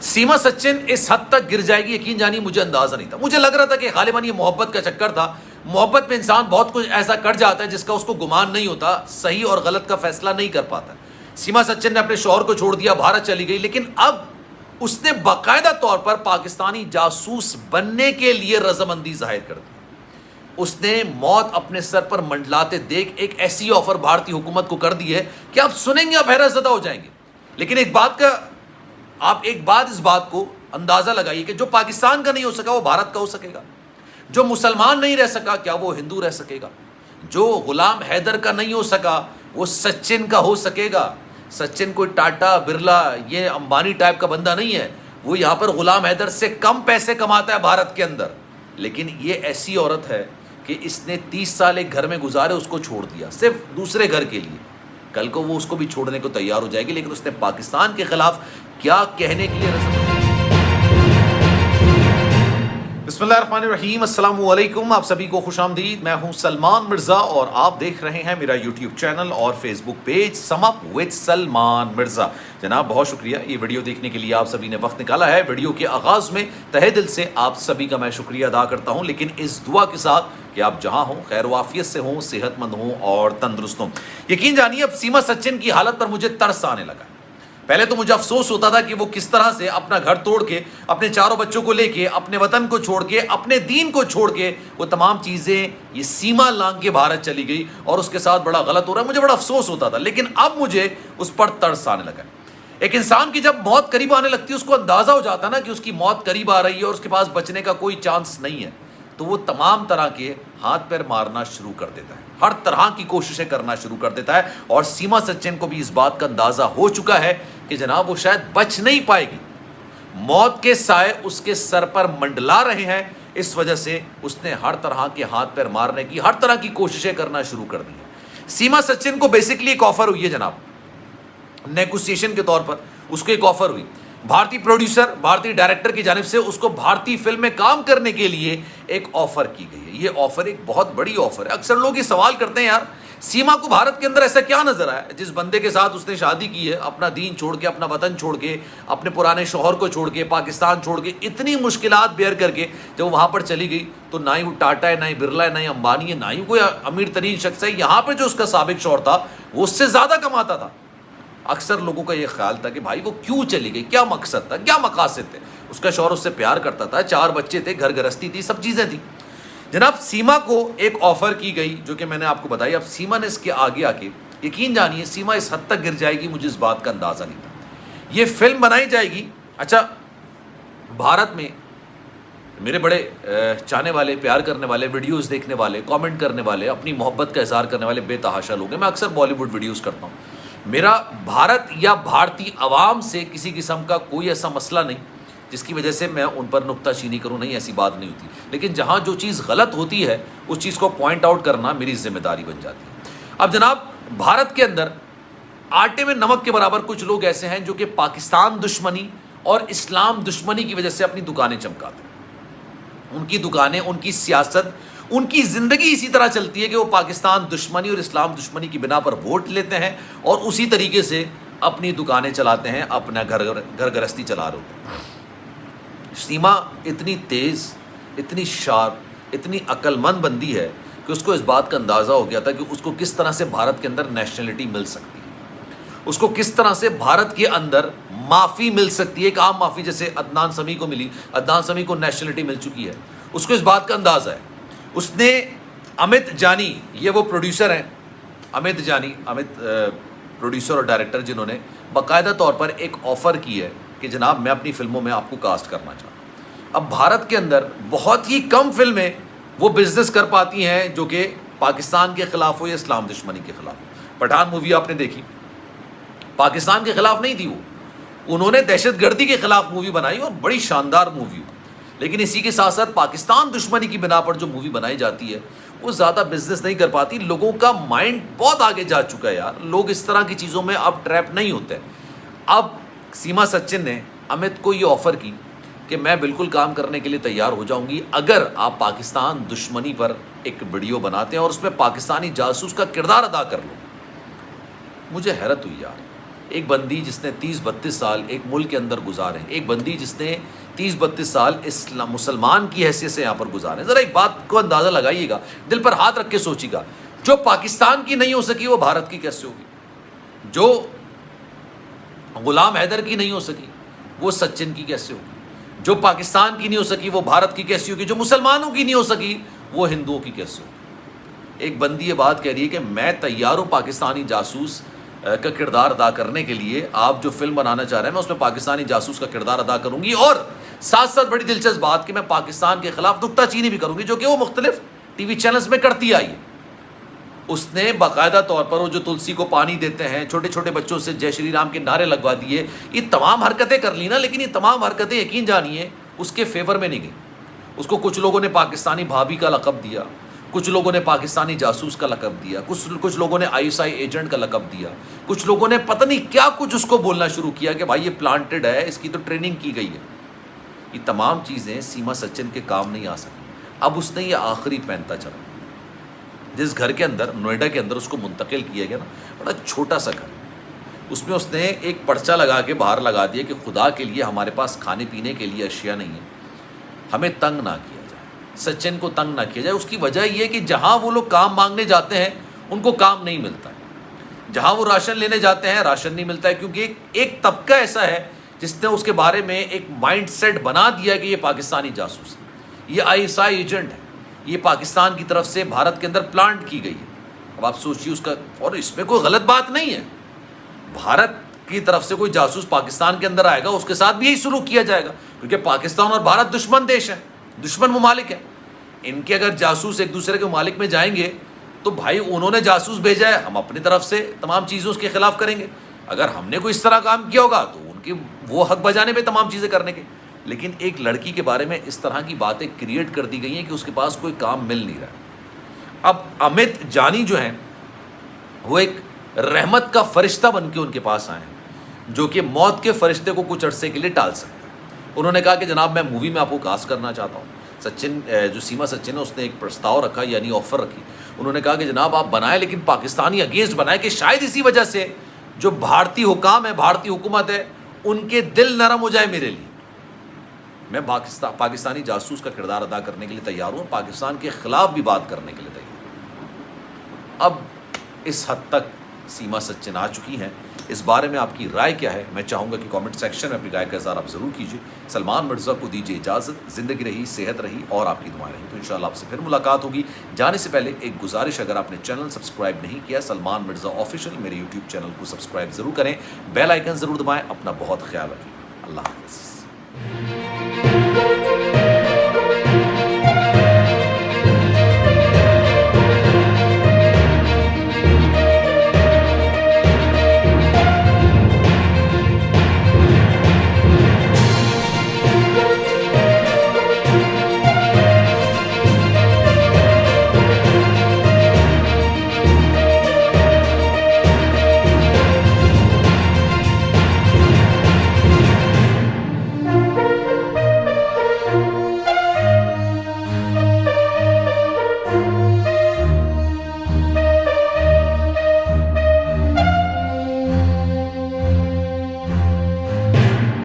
सीमा सचिन इस हद तक गिर जाएगी, यकीन जानिए मुझे अंदाजा नहीं था। मुझे लग रहा था कि गालिबन ये मोहब्बत का चक्कर था। मोहब्बत में इंसान बहुत कुछ ऐसा कर जाता है जिसका उसको गुमान नहीं होता, सही और गलत का फैसला नहीं कर पाता। सीमा सचिन ने अपने शौहर को छोड़ दिया, भारत चली गई, लेकिन अब उसने बाकायदा तौर पर पाकिस्तानी जासूस बनने के लिए रजामंदी जाहिर कर दी। उसने मौत अपने सर पर मंडलाते देख एक ऐसी ऑफर भारतीय हुकूमत को कर दी है कि आप सुनेंगे आप हैरतज़दा हो जाएंगे। लेकिन एक बात इस बात को अंदाजा लगाइए कि जो पाकिस्तान का नहीं हो सका वो भारत का हो सकेगा, जो मुसलमान नहीं रह सका क्या वो हिंदू रह सकेगा, जो गुलाम हैदर का नहीं हो सका वो सचिन का हो सकेगा। सचिन कोई टाटा बिरला ये अंबानी टाइप का बंदा नहीं है, वो यहाँ पर गुलाम हैदर से कम पैसे कमाता है भारत के अंदर। लेकिन ये ऐसी औरत है कि इसने 30 साल एक घर में गुजारे, उसको छोड़ दिया सिर्फ दूसरे घर के लिए। कल को वो उसको भी छोड़ने को तैयार हो जाएगी, लेकिन उसने पाकिस्तान के खिलाफ क्या कहने के लिए बिस्मिल्लाहिर्रहमानिर्रहीम, अस्सलाम वालेकुम, आप सभी को खुशामदीद। मैं हूं सलमान मिर्ज़ा और आप देख रहे हैं मेरा यूट्यूब चैनल और Facebook page sum up with Salman Mirza. जनाब बहुत शुक्रिया ये वीडियो देखने के लिए आप सभी ने वक्त निकाला है। वीडियो के आगाज़ में तहे दिल से आप सभी का मैं शुक्रिया अदा करता हूं, लेकिन इस दुआ के साथ कि आप जहां हों खैर वाफियत से हों, सेहतमंद हों और तंदुरुस्त हों। यकीन जानिए अब सीमा सचिन की हालत पर मुझे तरस आने लगा। पहले तो मुझे अफसोस होता था कि वो किस तरह से अपना घर तोड़ के, अपने चारों बच्चों को लेके, अपने वतन को छोड़ के, अपने दीन को छोड़ के वो तमाम चीज़ें ये सीमा लांघ के भारत चली गई और उसके साथ बड़ा गलत हो रहा है। मुझे बड़ा अफसोस होता था, लेकिन अब मुझे उस पर तरस आने लगा। एक इंसान की जब मौत करीब आने लगती है उसको अंदाज़ा हो जाता है ना कि उसकी मौत करीब आ रही है और उसके पास बचने का कोई चांस नहीं है, तो वो तमाम तरह के हाथ पैर मारना शुरू कर देता है, हर तरह की कोशिशें करना शुरू कर देता है। और सीमा सचिन को भी इस बात का अंदाज़ा हो चुका है कि जनाब वो शायद बच नहीं पाएगी। मौत के साए उसके सर पर मंडला रहे हैं, इस वजह से उसने हर तरह के हाथ पैर मारने की, हर तरह की कोशिशें करना शुरू कर दी है। सीमा सचिन को बेसिकली एक ऑफर हुई है जनाब, नेगोशिएशन के तौर पर उसको एक ऑफर हुई। भारतीय प्रोड्यूसर, भारतीय डायरेक्टर की जानिब से उसको भारतीय फिल्म में काम करने के लिए एक ऑफर की गई है। ये ऑफर एक बहुत बड़ी ऑफर है। अक्सर लोग ये सवाल करते हैं यार सीमा को भारत के अंदर ऐसा क्या नजर आया जिस बंदे के साथ उसने शादी की है, अपना दीन छोड़ के, अपना वतन छोड़ के, अपने पुराने शौहर को छोड़ के, पाकिस्तान छोड़ के, इतनी मुश्किलात बेयर करके जब वो वहाँ पर चली गई तो ना ही वो टाटा है, ना ही बिरला है, ना ही अंबानी है, ना ही कोई अमीर तरीन शख्स है। यहाँ पर जो उसका साबिक शौहर था वो उससे ज़्यादा कमाता था। अक्सर लोगों का ये ख्याल था कि भाई वो क्यों चली गई, क्या मकसद था, क्या मकासद थे। उसका शौहर उससे प्यार करता था, 4 बच्चे थे, घर गृहस्थी थी, सब चीज़ें थी। जनाब सीमा को एक ऑफ़र की गई जो कि मैंने आपको बताई। अब सीमा ने इसके आगे आके, यकीन जानिए सीमा इस हद तक गिर जाएगी मुझे इस बात का अंदाज़ा नहीं था। ये फिल्म बनाई जाएगी, अच्छा भारत में मेरे बड़े चाहने वाले, प्यार करने वाले, वीडियोस देखने वाले, कमेंट करने वाले, अपनी मोहब्बत का इजहार करने वाले बेतहाशा लोग हैं। मैं अक्सर बॉलीवुड वीडियोस करता हूँ। मेरा भारत या भारतीय अवाम से किसी किस्म का कोई ऐसा मसला नहीं जिसकी वजह से मैं उन पर नुक्ताचीनी करूँ, नहीं ऐसी बात नहीं होती। लेकिन जहाँ जो चीज़ गलत होती है उस चीज़ को पॉइंट आउट करना मेरी जिम्मेदारी बन जाती है। अब जनाब भारत के अंदर आटे में नमक के बराबर कुछ लोग ऐसे हैं जो कि पाकिस्तान दुश्मनी और इस्लाम दुश्मनी की वजह से अपनी दुकानें चमकाते हैं। उनकी दुकानें, उनकी सियासत, उनकी ज़िंदगी इसी तरह चलती है कि वो पाकिस्तान दुश्मनी और इस्लाम दुश्मनी की बिना पर वोट लेते हैं और उसी तरीके से अपनी दुकानें चलाते हैं, अपना घर गृहस्थी चला रहे होते हैं। सीमा इतनी तेज़, इतनी शार्प, इतनी अक्लमंद बंदी है कि उसको इस बात का अंदाज़ा हो गया था कि उसको किस तरह से भारत के अंदर नेशनलिटी मिल सकती है, उसको किस तरह से भारत के अंदर माफ़ी मिल सकती है। एक आम माफ़ी जैसे अदनान समी को मिली, अदनान समी को नेशनलिटी मिल चुकी है, उसको इस बात का अंदाज़ा है। उसने अमित जानी, ये वो प्रोड्यूसर हैं अमित जानी, प्रोड्यूसर और डायरेक्टर जिन्होंने बाकायदा तौर पर एक ऑफ़र की है कि जनाब मैं अपनी फ़िल्मों में आपको कास्ट करना चाहता हूँ। अब भारत के अंदर बहुत ही कम फिल्में वो बिज़नेस कर पाती हैं जो कि पाकिस्तान के ख़िलाफ़ हो या इस्लाम दुश्मनी के ख़िलाफ़। पठान मूवी आपने देखी, पाकिस्तान के ख़िलाफ़ नहीं थी वो, उन्होंने दहशतगर्दी के ख़िलाफ़ मूवी बनाई और बड़ी शानदार मूवी हुई। लेकिन इसी के साथ साथ पाकिस्तान दुश्मनी की बिना पर जो मूवी बनाई जाती है वो ज़्यादा बिजनेस नहीं कर पाती। लोगों का माइंड बहुत आगे जा चुका है यार, लोग इस तरह की चीज़ों में अब ट्रैप नहीं होते। अब सीमा सचिन ने अमित को ये ऑफ़र की कि मैं बिल्कुल काम करने के लिए तैयार हो जाऊंगी अगर आप पाकिस्तान दुश्मनी पर एक वीडियो बनाते हैं और उसमें पाकिस्तानी जासूस का किरदार अदा कर लो। मुझे हैरत हुई यार, एक बंदी जिसने 30-32 साल एक मुल्क के अंदर गुजारे, एक बंदी जिसने 30-32 साल इस्लाम मुसलमान की हैसियत से यहाँ पर गुजारे। ज़रा एक बात को अंदाज़ा लगाइएगा, दिल पर हाथ रख के सोचिएगा, जो पाकिस्तान की नहीं हो सकी वो भारत की कैसे होगी? जो गुलाम हैदर की नहीं हो सकी वो सचिन की कैसे होगी? जो पाकिस्तान की नहीं हो सकी वो भारत की कैसी होगी? जो मुसलमानों की नहीं हो सकी वो हिंदुओं की कैसे होगी? एक बंदी ये बात कह रही है कि मैं तैयार हूँ पाकिस्तानी जासूस का किरदार अदा करने के लिए, आप जो फिल्म बनाना चाह रहे हैं मैं उसमें पाकिस्तानी जासूस का किरदार अदा करूंगी, और साथ साथ बड़ी दिलचस्प बात कि मैं पाकिस्तान के खिलाफ नुक्ताचीनी भी करूंगी, जो कि वो मुख्तलिफ टीवी चैनल्स में करती आई है। उसने बाकायदा तौर पर वो जो तुलसी को पानी देते हैं, छोटे छोटे बच्चों से जय श्री राम के नारे लगवा दिए, ये तमाम हरकतें कर ली ना, लेकिन ये तमाम हरकतें यकीन जानिए उसके फेवर में नहीं गई। उसको कुछ लोगों ने पाकिस्तानी भाभी का लक़ब दिया, कुछ लोगों ने पाकिस्तानी जासूस का लक़ब दिया, कुछ लोगों ने ISI एजेंट का लक़ब दिया, कुछ लोगों ने पता नहीं क्या कुछ उसको बोलना शुरू किया कि भाई ये प्लांटेड है, इसकी तो ट्रेनिंग की गई है। ये तमाम चीज़ें सीमा सचिन के काम नहीं आ सकी। अब उसने ये आखिरी पहनता चला, जिस घर के अंदर नोएडा के अंदर उसको मुंतकिल किया गया ना, बड़ा छोटा सा घर, उसमें उसने एक पर्चा लगा के बाहर लगा दिया कि खुदा के लिए हमारे पास खाने पीने के लिए अशिया नहीं है, हमें तंग ना किया जाए, सचिन को तंग ना किया जाए। उसकी वजह यह है कि जहाँ वो लोग काम मांगने जाते हैं उनको काम नहीं मिलता है, जहाँ वो राशन लेने जाते हैं राशन नहीं मिलता है, क्योंकि एक तबका ऐसा है जिसने उसके बारे में एक माइंड सेट बना दिया कि ये पाकिस्तानी जासूस है, ये ISI एजेंट है, ये पाकिस्तान की तरफ से भारत के अंदर प्लांट की गई है। अब आप सोचिए उसका, और इसमें कोई गलत बात नहीं है, भारत की तरफ से कोई जासूस पाकिस्तान के अंदर आएगा उसके साथ भी यही सलूक किया जाएगा, क्योंकि पाकिस्तान और भारत दुश्मन देश हैं, दुश्मन ममालिक हैं। इनके अगर जासूस एक दूसरे के ममालिक में जाएंगे तो भाई उन्होंने जासूस भेजा है, हम अपनी तरफ से तमाम चीज़ें उसके खिलाफ करेंगे। अगर हमने कोई इस तरह काम किया होगा तो उनकी वो हक बजाने पे तमाम चीज़ें करने के। लेकिन एक लड़की के बारे में इस तरह की बातें क्रिएट कर दी गई हैं कि उसके पास कोई काम मिल नहीं रहा। अब अमित जानी जो हैं वो एक रहमत का फरिश्ता बन के उनके पास आए हैं, जो कि मौत के फरिश्ते को कुछ अरसे के लिए टाल सकते हैं। उन्होंने कहा कि जनाब मैं मूवी में आपको कास्ट करना चाहता हूँ। सचिन जो सीमा सचिन है उसने एक प्रस्ताव रखा, यानी ऑफ़र रखी। उन्होंने कहा कि जनाब आप बनाएं, लेकिन पाकिस्तानी अगेंस्ट बनाएं, कि शायद इसी वजह से जो भारतीय हुकाम है, भारतीय हुकूमत है, उनके दिल नरम हो जाए मेरे लिए। मैं पाकिस्तानी जासूस का किरदार अदा करने के लिए तैयार हूँ, पाकिस्तान के ख़िलाफ़ भी बात करने के लिए तैयार हूँ। अब इस हद तक सीमा सचिन आ चुकी हैं। इस बारे में आपकी राय क्या है? मैं चाहूँगा कि कमेंट सेक्शन में अपनी राय का इज़हार आप ज़रूर कीजिए। सलमान मिर्ज़ा को दीजिए इजाज़त। ज़िंदगी रही, सेहत रही और आपकी दुआएं रही तो इंशाल्लाह आपसे फिर मुलाकात होगी। जाने से पहले एक गुजारिश, अगर आपने चैनल सब्सक्राइब नहीं किया सलमान मिर्ज़ा ऑफिशियल, मेरे यूट्यूब चैनल को सब्सक्राइब ज़रूर करें, बेल आइकन ज़रूर दबाएँ। अपना बहुत ख्याल रखिए। अल्लाह हाफ़िज़।